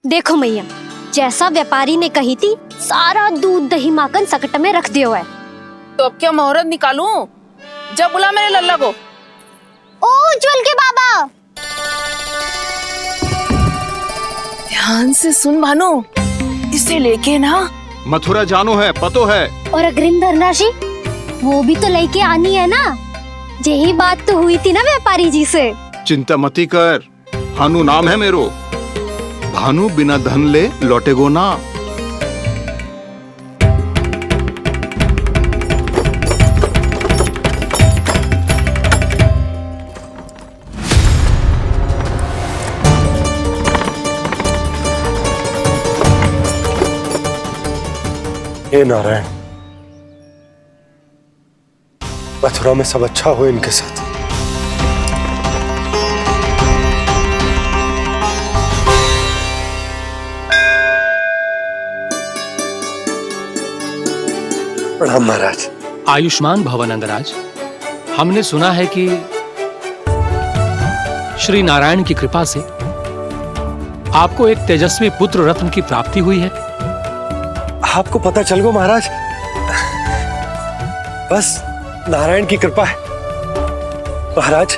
देखो मैया, जैसा व्यापारी ने कही थी सारा दूध दही माखन सकट में रख दियो है। तो अब क्या मुहूर्त निकालूं? जब बुला मेरे लल्ला को। ओ उज्जवल के बाबा, ध्यान से सुन भानु, इसे लेके ना मथुरा जानो है, पतो है। और अग्रिम धनराशि वो भी तो लेके आनी है ना। यही बात तो हुई थी ना व्यापारी जी से। चिंता मती कर, भानु नाम है मेरो। भानु बिना धन ले लौटेगो ना। हे नारायण, मथुरा में सब अच्छा हो इनके साथ। प्रणाम महाराज। आयुष्मान भव नंदराज। हमने सुना है कि श्री नारायण की कृपा से आपको एक तेजस्वी पुत्र रत्न की प्राप्ति हुई है। आपको पता चल गो महाराज, बस नारायण की कृपा है। महाराज,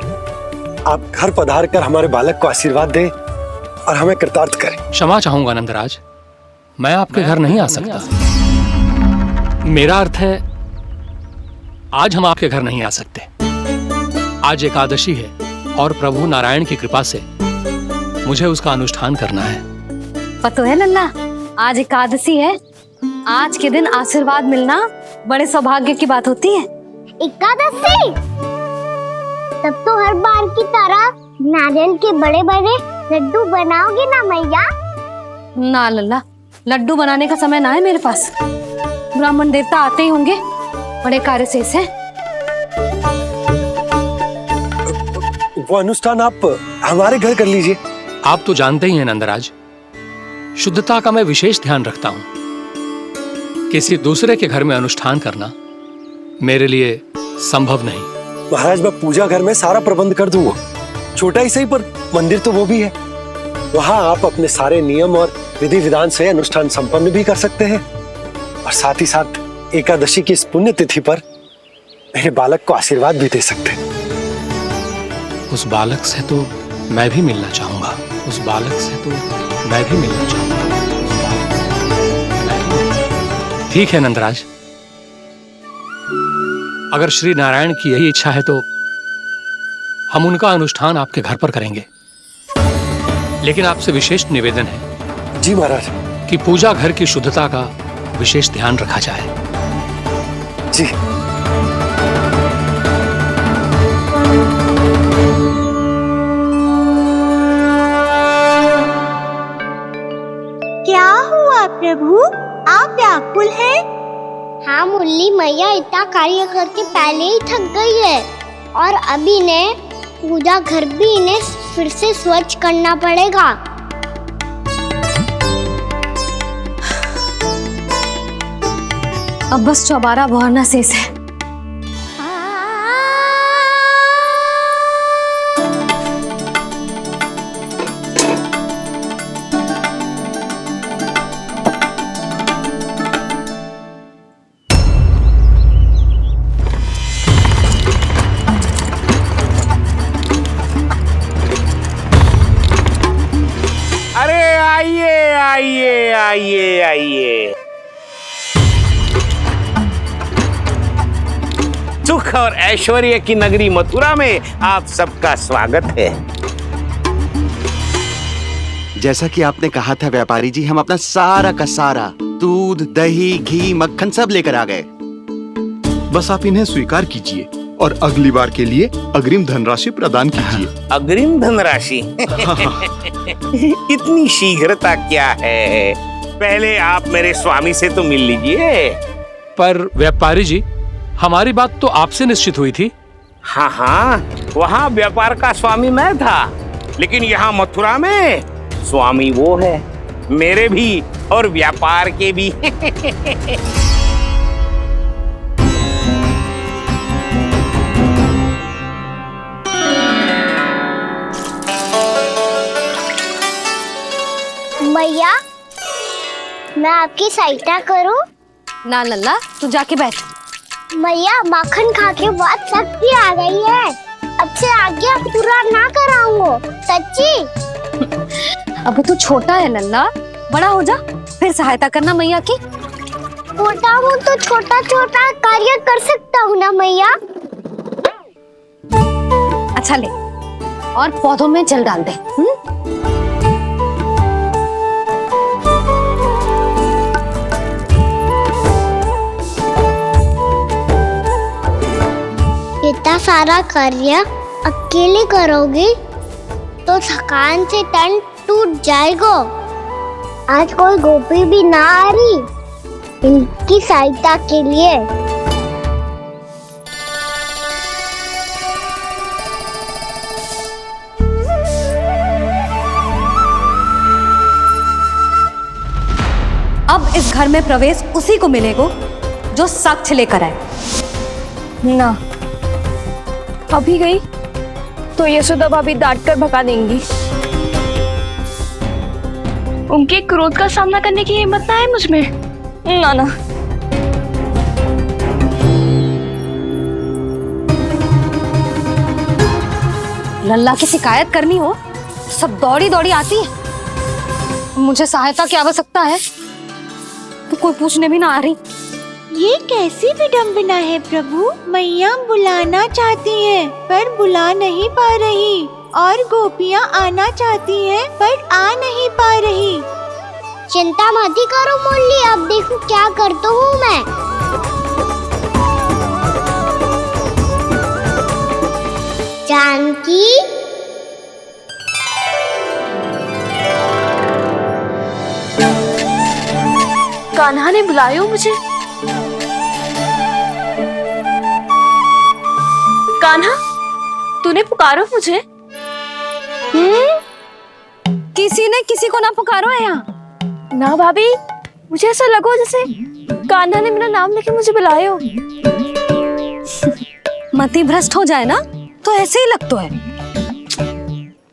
आप घर पधार कर हमारे बालक को आशीर्वाद दें और हमें कृतार्थ करें। क्षमा चाहूंगा नंदराज, मैं आपके घर नहीं आ सकता। मेरा अर्थ है, आज हम आपके घर नहीं आ सकते। आज एकादशी है और प्रभु नारायण की कृपा से मुझे उसका अनुष्ठान करना है। पतो है लल्ला, आज एकादशी है। आज के दिन आशीर्वाद मिलना बड़े सौभाग्य की बात होती है। एकादशी? तब तो हर बार की तरह नारियल के बड़े बड़े लड्डू बनाओगे ना मैया? ना लल्ला, लड्डू बनाने का समय ना है मेरे पास। ब्राह्मण देवता आते ही होंगे, बड़े कार्य शेष है। वो अनुष्ठान आप हमारे घर कर लीजिए। आप तो जानते ही हैं नंदराज, शुद्धता का मैं विशेष ध्यान रखता हूं। किसी दूसरे के घर में अनुष्ठान करना मेरे लिए संभव नहीं। महाराज, मैं पूजा घर में सारा प्रबंध कर दूंगा। छोटा ही सही, पर मंदिर तो वो भी है। वहां आप अपने सारे नियम और विधि विधान से अनुष्ठान संपन्न भी कर सकते हैं और साथ ही साथ एकादशी की इस पुण्य तिथि पर मेरे बालक को आशीर्वाद भी दे सकते हैं। उस बालक से तो मैं भी मिलना चाहूंगा। उस बालक से तो मैं भी मिलना चाहूंगा। ठीक है नंदराज, अगर श्री नारायण की यही इच्छा है तो हम उनका अनुष्ठान आपके घर पर करेंगे। लेकिन आपसे विशेष निवेदन है जी महाराज, कि पूजा घर की शुद्धता का विशेष ध्यान रखा जाए। जी। क्या हुआ प्रभु, आप व्याकुल हैं? हाँ मुरली मैया इतना कार्य करके पहले ही थक गई है और अभी ने पूजा घर भी इन्हें फिर से स्वच्छ करना पड़ेगा। अब बस चौबारा बहाना शेष है। अरे आइए आइए आइए आइए, सुख और ऐश्वर्य की नगरी मथुरा में आप सबका स्वागत है। जैसा कि आपने कहा था व्यापारी जी, हम अपना सारा का सारा दूध दही घी मक्खन सब लेकर आ गए। बस आप इन्हें स्वीकार कीजिए और अगली बार के लिए अग्रिम धनराशि प्रदान कीजिए। अग्रिम धनराशि? इतनी शीघ्रता क्या है? पहले आप मेरे स्वामी से तो मिल लीजिए। पर व्यापारी जी, हमारी बात तो आपसे निश्चित हुई थी। हाँ हाँ, वहाँ व्यापार का स्वामी मैं था, लेकिन यहाँ मथुरा में स्वामी वो है, मेरे भी और व्यापार के भी। मैया, मैं आपकी सहायता करूं? ना लल्ला, तू जाके बैठ। मैया, माखन खा के बहुत शक्ति आ गई है। अब से आगे पूरा ना कराऊंगा, सच्ची। अब तू छोटा है लल्ला, बड़ा हो जा फिर सहायता करना मैया की। छोटा हूँ तो छोटा छोटा कार्य कर सकता हूँ ना मैया। अच्छा ले, और पौधों में जल डाल दे। इतना सारा कार्य अकेले करोगे तो थकान से तन टूट जाएगा। आज कोई गोपी भी ना आ रही इनकी सहायता के लिए। अब इस घर में प्रवेश उसी को मिलेगा जो साक्ष्य लेकर आए। ना, अभी गई तो यशोदा भाभी डांट कर भगा देंगी। उनके क्रोध का सामना करने की हिम्मत ना है मुझ में। ना। लल्ला की शिकायत करनी हो सब दौड़ी दौड़ी आती है। मुझे सहायता की आवश्यकता है तो कोई पूछने भी ना आ रही। ये कैसी विडंबना है प्रभु। मैया बुलाना चाहती हैं पर बुला नहीं पा रही, और गोपियाँ आना चाहती हैं पर आ नहीं पा रही। चिंता मत ही करो मुरली, अब देखो क्या करता हूँ मैं। जानकी, कान्हा ने बुलाया मुझे। कान्हा, तूने पुकारो मुझे। किसी ने किसी को ना पुकारो है यहाँ। ना भाभी, मुझे ऐसा लगो जैसे कान्हा ने मेरा नाम लेके मुझे बुलाया। मति भ्रष्ट हो जाए ना तो ऐसे ही लगता है।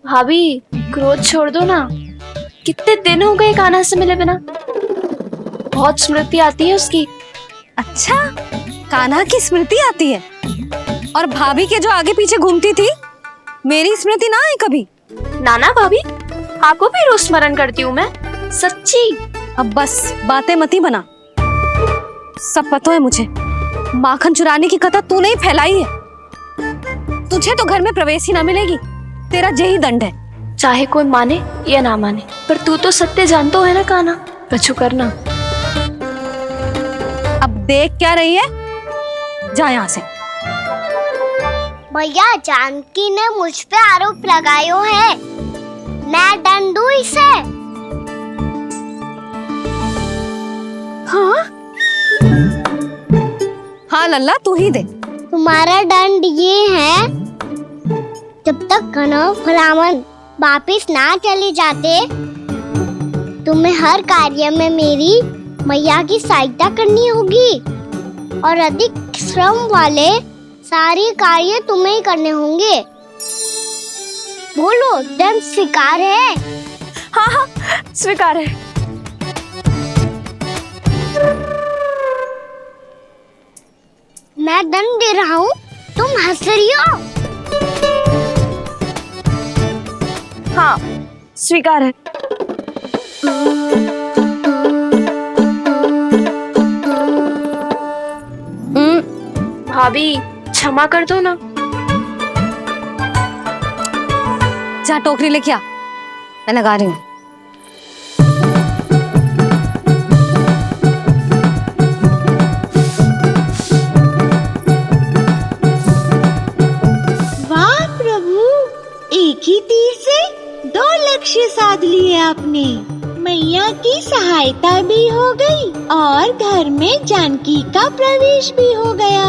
भाभी, क्रोध छोड़ दो ना। कितने दिन हो गए कान्हा से मिले बिना। बहुत स्मृति आती है उसकी। अच्छा, कान्हा की स्मृति आती है? और भाभी के जो आगे पीछे घूमती थी, मेरी स्मृति ना आई कभी? नाना भाभी, आपको भी रोज स्मरण करती हूँ मैं, सच्ची। अब बस बातें मत ही बना। सब पता है मुझे, माखन चुराने की कथा तूने ही फैलाई है। तुझे तो घर में प्रवेश ही ना मिलेगी, तेरा यही दंड है। चाहे कोई माने या ना माने, पर तू तो सत्य जानता है ना कान्हा। कछु करना। अब देख क्या रही है, जा यहाँ से। भैया, जानकी ने मुझ पे आरोप लगायो है, मैं दंड दूं इसे? हाँ लल्ला, तू ही दे। तुम्हारा दंड ये है, जब तक कनव फलावन वापिस ना चले जाते, तुम्हें हर कार्य में मेरी मैया की सहायता करनी होगी, और अधिक श्रम वाले सारे कार्य तुम्हें ही करने होंगे। बोलो, दंड स्वीकार है? हाँ, स्वीकार है। मैं दंड दे रहा हूँ, तुम हंस रही हो? हाँ, स्वीकार है। भाभी, क्षमा कर दो ना। जा टोकरी लेके आ, मैं लगा रही हूँ। वाह प्रभु, एक ही तीर से 2 लक्ष्य साध लिए आपने। मैया की सहायता भी हो गई और घर में जानकी का प्रवेश भी हो गया।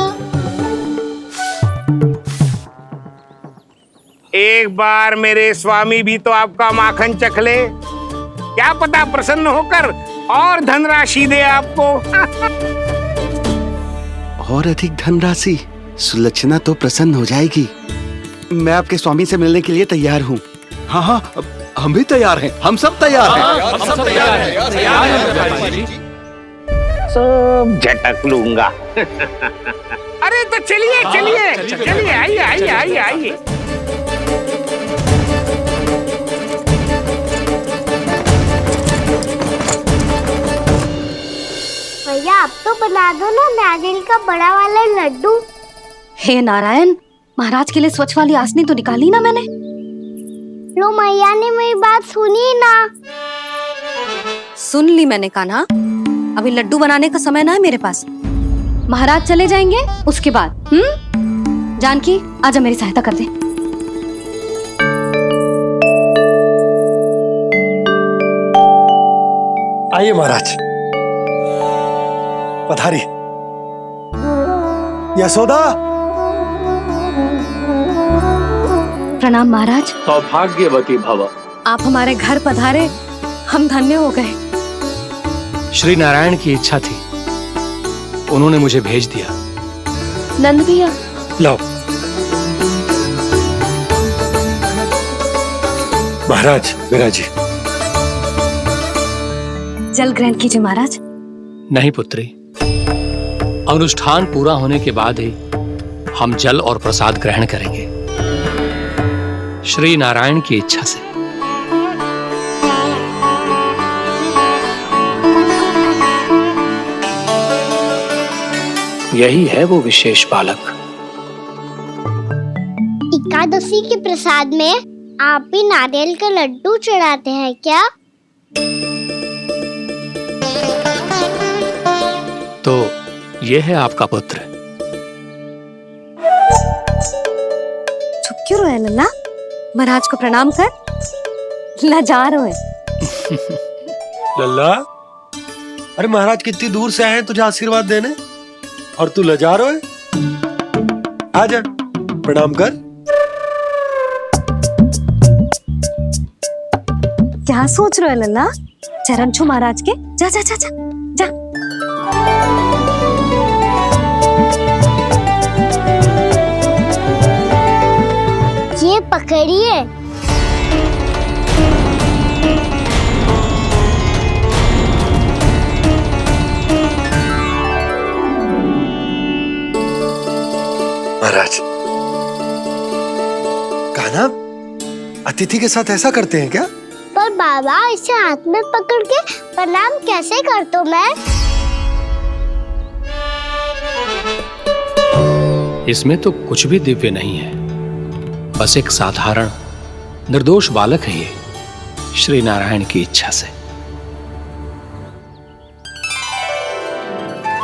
एक बार मेरे स्वामी भी तो आपका माखन चख ले, क्या पता प्रसन्न होकर और धनराशि दे आपको। और अधिक धनराशि? सुलक्षणा तो प्रसन्न हो जाएगी। मैं आपके स्वामी से मिलने के लिए तैयार हूँ। हाँ हाँ, हम भी तैयार हैं, हम सब तैयार हैं। हम सब तैयार हैं, तैयार हैं व्यापारी जी। सब झटक लूंगा। अरे तो चलिए चलिए चलिए, आइए आइए आइए आइए। भैया आप तो बना दो ना नारियल का बड़ा वाला लड्डू। हे नारायण, महाराज के लिए स्वच्छ वाली आसनी तो निकाली ना मैंने। लो मैया ने मेरी बात सुनी ना। सुन ली मैंने कान्हा, अभी लड्डू बनाने का समय ना है मेरे पास। महाराज चले जाएंगे उसके बाद। जानकी आजा मेरी सहायता कर दे। आइए महाराज, पधारी। यशोदा। प्रणाम महाराज। सौभाग्यवती भव। आप हमारे घर पधारे, हम धन्य हो गए। श्री नारायण की इच्छा थी, उन्होंने मुझे भेज दिया। नंद भैया, लाओ। महाराज विराजी। जल ग्रहण कीजिए महाराज। नहीं पुत्री, अनुष्ठान पूरा होने के बाद ही हम जल और प्रसाद ग्रहण करेंगे, श्री नारायण की इच्छा से। यही है वो विशेष बालक। एकादशी के प्रसाद में आप भी नारियल का लड्डू चढ़ाते हैं क्या? तो ये है आपका पुत्र। चुप क्यों रोए लल्ला? महाराज को प्रणाम कर। लजा रोए। लल्ला, अरे महाराज कितनी दूर से आए हैं तुझे आशीर्वाद देने, और तू लजा रहा है? आजा, प्रणाम कर। क्या सोच रहे हो लल्ला? चरण छू महाराज के। जा जा जा जा जा। ये पकड़िए। महाराज, कान्हा अतिथि के साथ ऐसा करते हैं क्या? पर बाबा, इसे हाथ में पकड़ के प्रणाम कैसे करता हूँ मैं? इसमें तो कुछ भी दिव्य नहीं है, बस एक साधारण निर्दोष बालक है ये, श्री नारायण की इच्छा से।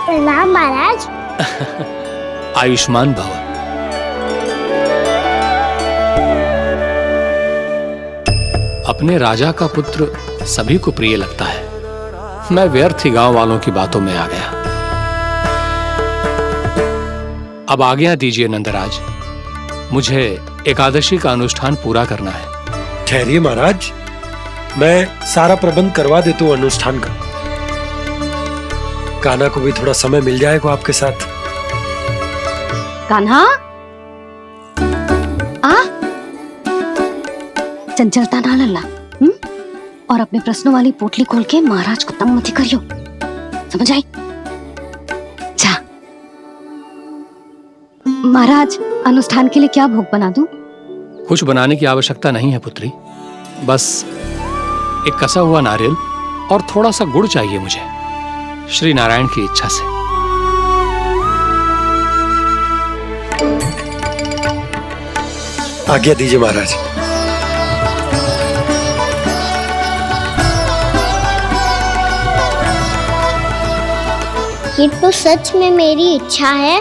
प्रणाम महाराज। आयुष्मान भव। अपने राजा का पुत्र सभी को प्रिय लगता है। मैं व्यर्थ ही गांव वालों की बातों में आ गया। अब आज्ञा दीजिए नंदराज, मुझे एकादशी का अनुष्ठान पूरा करना है। ठहरिए महाराज, मैं सारा प्रबंध करवा देता हूँ अनुष्ठान का। कान्हा को भी थोड़ा समय मिल जाएगा आपके साथ। कान्हा, आ चंचलता ना लल्ला। और अपने प्रश्नों वाली पोटली खोल के महाराज को तंग मत करियो, समझ आई? जा। महाराज, अनुष्ठान के लिए क्या भोग बना दूं? कुछ बनाने की आवश्यकता नहीं है पुत्री, बस एक कसा हुआ नारियल और थोड़ा सा गुड़ चाहिए मुझे, श्री नारायण की इच्छा से। आज्ञा दीजिए महाराज। ये तो सच में मेरी इच्छा है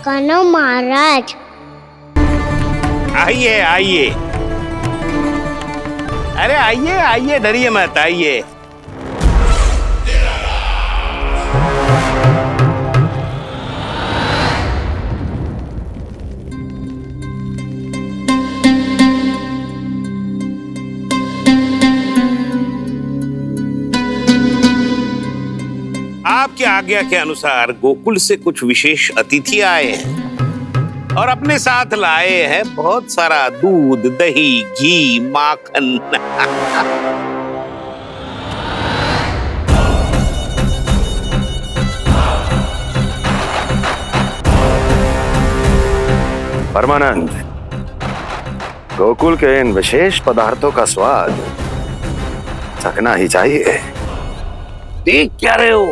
कान्हा महाराज। आइए आइए, अरे आइए आइए, डरिए मत, आइए। आपकी आज्ञा के अनुसार गोकुल से कुछ विशेष अतिथि आए हैं। और अपने साथ लाए हैं बहुत सारा दूध, दही, घी, माखन। परमानंद, गोकुल के इन विशेष पदार्थों का स्वाद चखना ही चाहिए। देख क्या रहे हो?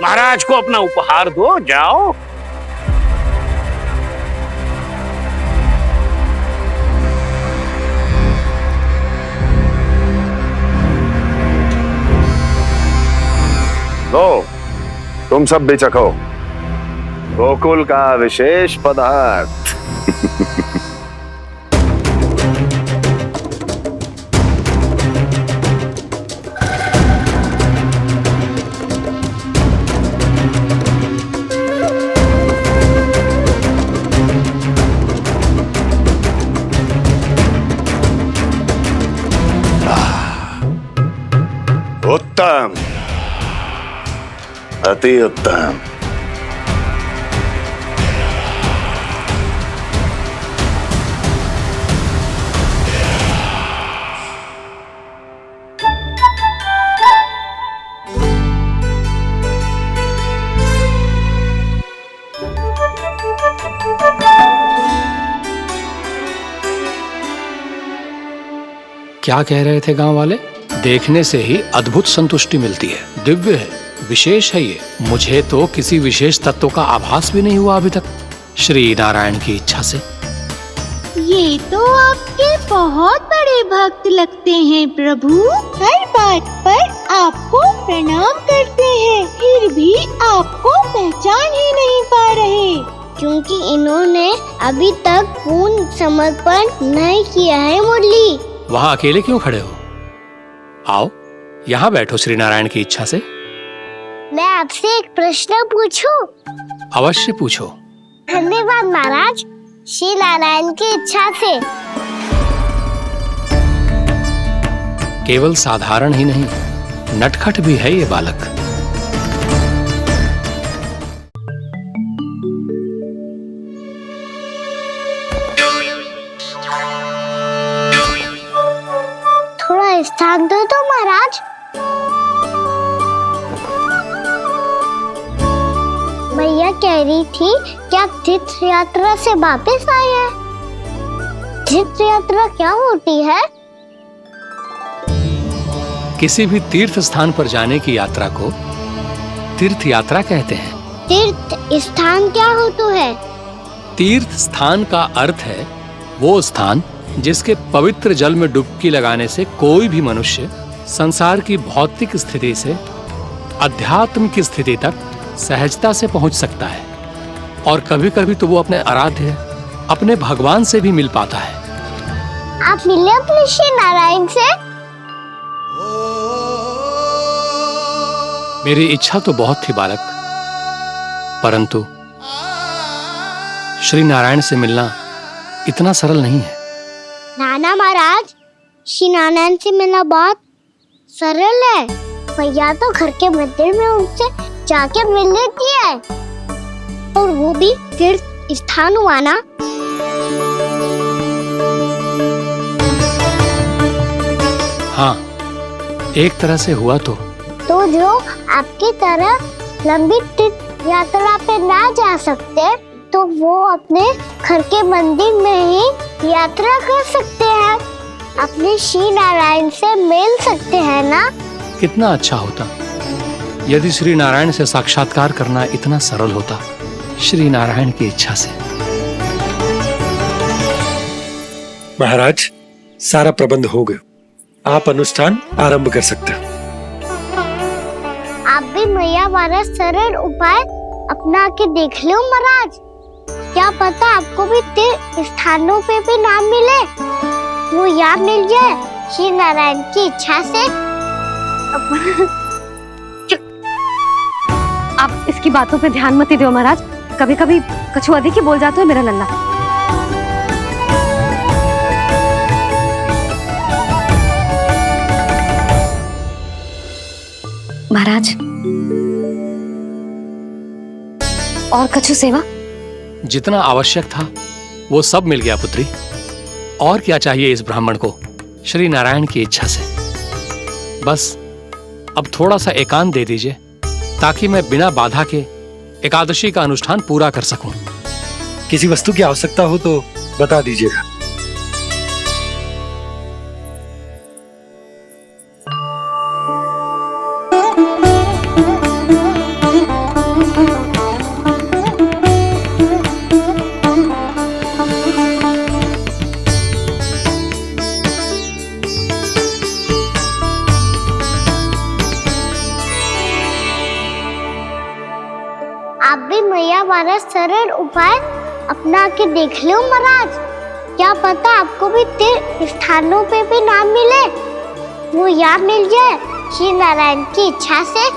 महाराज को अपना उपहार दो, जाओ। लो, तुम सब भी चखो गोकुल का विशेष पदार्थ। उत्तम, अति उत्तम। क्या कह रहे थे गांव वाले? देखने से ही अद्भुत संतुष्टि मिलती है, दिव्य है, विशेष है ये। मुझे तो किसी विशेष तत्व का आभास भी नहीं हुआ अभी तक, श्री नारायण की इच्छा से। ये तो आपके बहुत बड़े भक्त लगते हैं प्रभु। हर बात पर आपको प्रणाम करते हैं, फिर भी आपको पहचान ही नहीं पा रहे। क्योंकि इन्होंने अभी तक पूर्ण समर्पण नहीं किया है मुरली। वहाँ अकेले क्यों खड़े हो? आओ यहाँ बैठो श्री नारायण की इच्छा से। मैं आपसे एक प्रश्न पूछूं? अवश्य पूछो। धन्यवाद महाराज, श्री नारायण की इच्छा से। केवल साधारण ही नहीं, नटखट भी है ये बालक। थोड़ा स्थान दो तो महाराज। भैया कह रही थी कि आप तीर्थ यात्रा से वापस आए हैं। तीर्थ यात्रा क्या होती है? किसी भी तीर्थ स्थान पर जाने की यात्रा को तीर्थ यात्रा कहते हैं। तीर्थ स्थान क्या होता है? तीर्थ स्थान का अर्थ है वो स्थान जिसके पवित्र जल में डुबकी लगाने से कोई भी मनुष्य संसार की भौतिक स्थिति से अध्यात्म की स्थिति तक सहजता से पहुंच सकता है, और कभी कभी तो वो अपने आराध्य, अपने भगवान से भी मिल पाता है। आप मिले अपने श्री नारायण से? मेरी इच्छा तो बहुत थी बालक, परंतु श्री नारायण से मिलना इतना सरल नहीं है। नाना महाराज, श्री नारायण से मिलना बहुत सरल है। भैया तो घर के मंदिर में उनसे जाके मिल लेती है, और वो भी तीर्थ स्थान हुआ ना। हाँ, एक तरह से हुआ तो जो आपकी तरह लंबी तीर्थ यात्रा पे ना जा सकते, तो वो अपने घर के मंदिर में ही यात्रा कर सकते हैं, अपने श्री नारायण से मिल सकते हैं ना। कितना अच्छा होता यदि श्री नारायण से साक्षात्कार करना इतना सरल होता, श्री नारायण की इच्छा से। महाराज, सारा प्रबंध हो गया, आप अनुष्ठान आरंभ कर सकते हैं। आप भी मैया वाला सरल उपाय अपना के देख लो महाराज। क्या पता आपको भी तीर्थ स्थानों पे भी नाम मिले, वो याद मिल जाए श्री नारायण की इच्छा से। आप इसकी बातों पे ध्यान मत दो महाराज, कभी कभी कछु अधिक ही बोल जाते हो मेरा लल्ला। महाराज, और कछु सेवा? जितना आवश्यक था वो सब मिल गया पुत्री। और क्या चाहिए इस ब्राह्मण को श्री नारायण की इच्छा से। बस अब थोड़ा सा एकांत दे दीजिए ताकि मैं बिना बाधा के एकादशी का अनुष्ठान पूरा कर सकूं। किसी वस्तु की आवश्यकता हो तो बता दीजिएगा। आप भी मैया वाला सरल उपाय अपना के देख लो महाराज। क्या पता आपको भी तीर्थ स्थानों पे भी नाम मिले। वो यहाँ मिल जाए। श्री नारायण की इच्छा से